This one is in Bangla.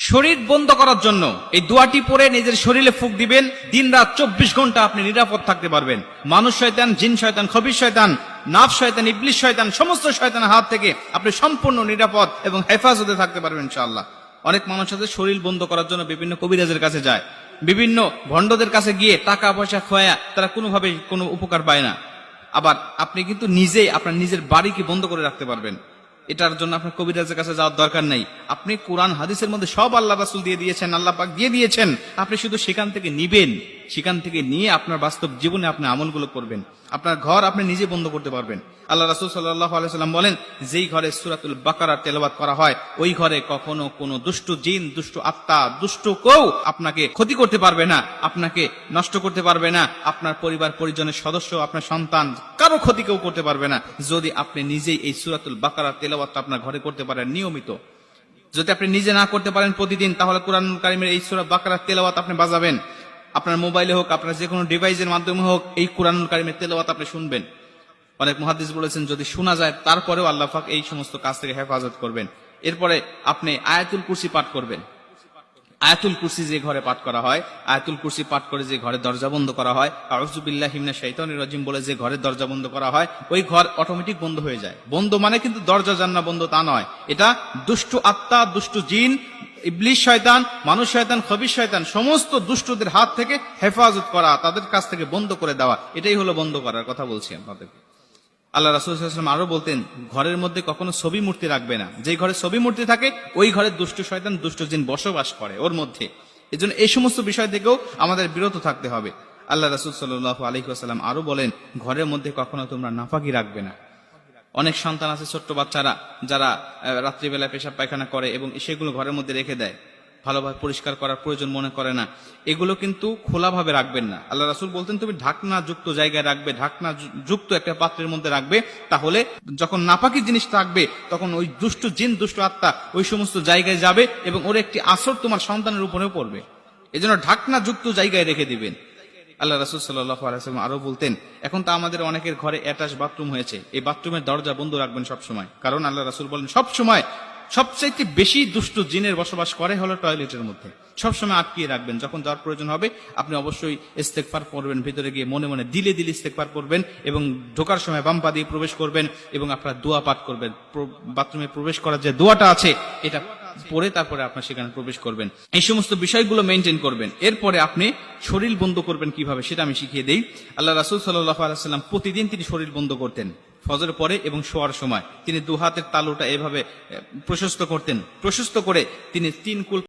শরীর বন্ধ করার জন্য এই দোয়াটি পড়ে নিজের শরীরে ফুঁক দিবেন। দিন রাত 24 ঘন্টা আপনি নিরাপদ থাকতে পারবেন। মানুষ শয়তান, জিন শয়তান, খবিশ শয়তান, নাফস শয়তান, ইবলিস শয়তান, সমস্ত শয়তানের হাত থেকে আপনি সম্পূর্ণ নিরাপদ এবং হেফাজতে থাকতে পারবেন ইনশাআল্লাহ। অনেক মানুষ আছে শরীর বন্ধ করার জন্য বিভিন্ন কবিরাজের কাছে যায়, বিভিন্ন ভণ্ডদের কাছে গিয়ে টাকা পয়সা খোয়া তারা কোনোভাবেই কোনো উপকার পায় না। আবার আপনি কিন্তু নিজেই আপনার নিজের বাড়িকে বন্ধ করে রাখতে পারবেন। এটার জন্য আপনার কবিরাজের কাছে যাওয়ার দরকার নেই। আপনি কোরআন হাদিসের মধ্যে সব আল্লাহ রাসূল দিয়ে দিয়েছেন, আল্লাহ পাক দিয়ে দিয়েছেন। আপনি শুধু সেখান থেকে নিবেন, সেখান থেকে নিয়ে আপনার বাস্তব জীবনে আপনি আমলগুলো করবেন। আপনার ঘর আপনি নিজে বন্ধ করতে পারবেন। আল্লাহ রাসূল সাল্লাল্লাহু আলাইহি ওয়াসাল্লাম বলেন, যেই ঘরে সূরাতুল বাকারা তেলাওয়াত করা হয় ওই ঘরে কখনো কোনো দুষ্ট জিন, দুষ্ট আত্মা, দুষ্ট কেউ আপনাকে ক্ষতি করতে পারবে না, আপনাকে নষ্ট করতে পারবে না। আপনার পরিবার পরিজনের সদস্য, আপনার সন্তান, কারো ক্ষতি কেউ করতে পারবে না, যদি আপনি নিজেই এই সূরাতুল বাকারা তেলাওয়াত আপনার ঘরে করতে পারেন নিয়মিত। যদি আপনি নিজে না করতে পারেন প্রতিদিন, তাহলে কোরআনুল কারীমের এই সূরা বাকারা তেলাওয়াত আপনি বাজাবেন। আপনার মোবাইলে হোক, আপনার যে কোনো ডিভাইসের মাধ্যমে হোক, এই কোরআনুল কারীমের তেলাওয়াত আপনি শুনবেন। অনেক মুহাদ্দিস বলেছেন যদি শোনা যায় তারপরেও আল্লাহ পাক এই সমস্ত কাজ থেকে হেফাজত করবেন। এরপরে আপনি আয়াতুল কুরসি পাঠ করবেন। আয়াতুল কুরসি যে ঘরে পাঠ করা হয়, আয়াতুল কুরসি পাঠ করে যে ঘরে দরজা বন্ধ করা হয়, আউযু বিল্লাহি মিনাশ শাইতানির রাজিম বলে যে ঘরে দরজা বন্ধ করা হয়, ওই ঘর অটোমেটিক বন্ধ হয়ে যায়। বন্ধ মানে কিন্তু দরজা জান্নাত বন্ধ তা নয়, এটা দুষ্ট আত্মা, দুষ্ট জিন, ইবলিস শয়তান, মানুষ শয়তান, খবিশ শয়তান, সমস্ত দুষ্টদের হাত থেকে হেফাজত করা, তাদের কাছ থেকে বন্ধ করে দেওয়া, এটাই হলো বন্ধ করার কথা বলছি আপনাদেরকে। আল্লাহ রাসূল সাল্লাল্লাহু আলাইহি ওয়াসাল্লাম আরো বলতেন, ঘরের মধ্যে কখনো ছবি মূর্তি রাখবে না। যেই ঘরে ছবি মূর্তি থাকে ওই ঘরে দুষ্ট শয়তান, দুষ্ট জিন বসবাস করে ওর মধ্যে। এজন্য এই সমস্ত বিষয় থেকেও আমাদের বিরত থাকতে হবে। আল্লাহ রাসূল সাল্লাল্লাহু আলাইহি ওয়াসাল্লাম আরো বলেন, ঘরের মধ্যে কখনো তোমরা নাপাকি রাখবে না। অনেক সন্তান আছে, ছোট্ট বাচ্চারা, যারা রাত্রিবেলায় পেশাব পায়খানা করে এবং সেগুলো ঘরের মধ্যে রেখে দেয়, ভালোভাবে পরিষ্কার করার প্রয়োজন মনে করে না। এগুলো কিন্তু খোলাভাবে রাখবেন না। আল্লাহ রাসূল বলতেন তুমি ঢাকনা যুক্ত জায়গায় রাখবে, ঢাকনা যুক্ত একটা পাত্রের মধ্যে রাখবে। তাহলে যখন নাপাকি জিনিস থাকবে তখন ওই দুষ্ট জিন, দুষ্ট আত্মা ওই সমস্ত জায়গায় যাবে এবং ওর একটি আসর তোমার সন্তানের উপরেও পড়বে। এজন্য ঢাকনা যুক্ত জায়গায় রেখে দিবেন। আল্লাহ রাসূল সাল্লাল্লাহু আলাইহি ওয়াসাল্লাম আরো বলতেন, এখন তো আমাদের অনেকের ঘরে অ্যাটাচ বাথরুম হয়েছে, এই বাথরুমের দরজা বন্ধ রাখবেন সবসময়। কারণ আল্লাহ রাসূল বলেন সবসময় সবচাইতে বেশি দুষ্ট জিনের বসবাস করে হলো টয়লেটের মধ্যে। সবসময় আটকিয়ে রাখবেন। যখন যাওয়ার প্রয়োজন হবে আপনি অবশ্যই ইস্তেগফার পড়বেন, ভিতরে গিয়ে মনে মনে দিলে দিলে ইস্তেগফার পড়বেন এবং ঢোকার সময় বাম পা দিয়ে প্রবেশ করবেন এবং আপনার দোয়া পাঠ করবেন। বাথরুমে প্রবেশ করার যে দোয়াটা আছে এটা পরে তারপরে আপনার সেখানে প্রবেশ করবেন। এই সমস্ত বিষয়গুলো মেনটেন করবেন। এরপরে আপনি শরীর বন্ধ করবেন কিভাবে সেটা আমি শিখিয়ে দেই। আল্লাহ রাসূল সাল্লাল্লাহু আলাইহি ওয়াসাল্লাম প্রতিদিন তিনি শরীর বন্ধ করতেন। ফজর পরে এবং শোয়ার সময় তিনি দু হাতের তালুটা এভাবে প্রশস্ত করতেন। প্রশস্ত করে তিনি 3 কুল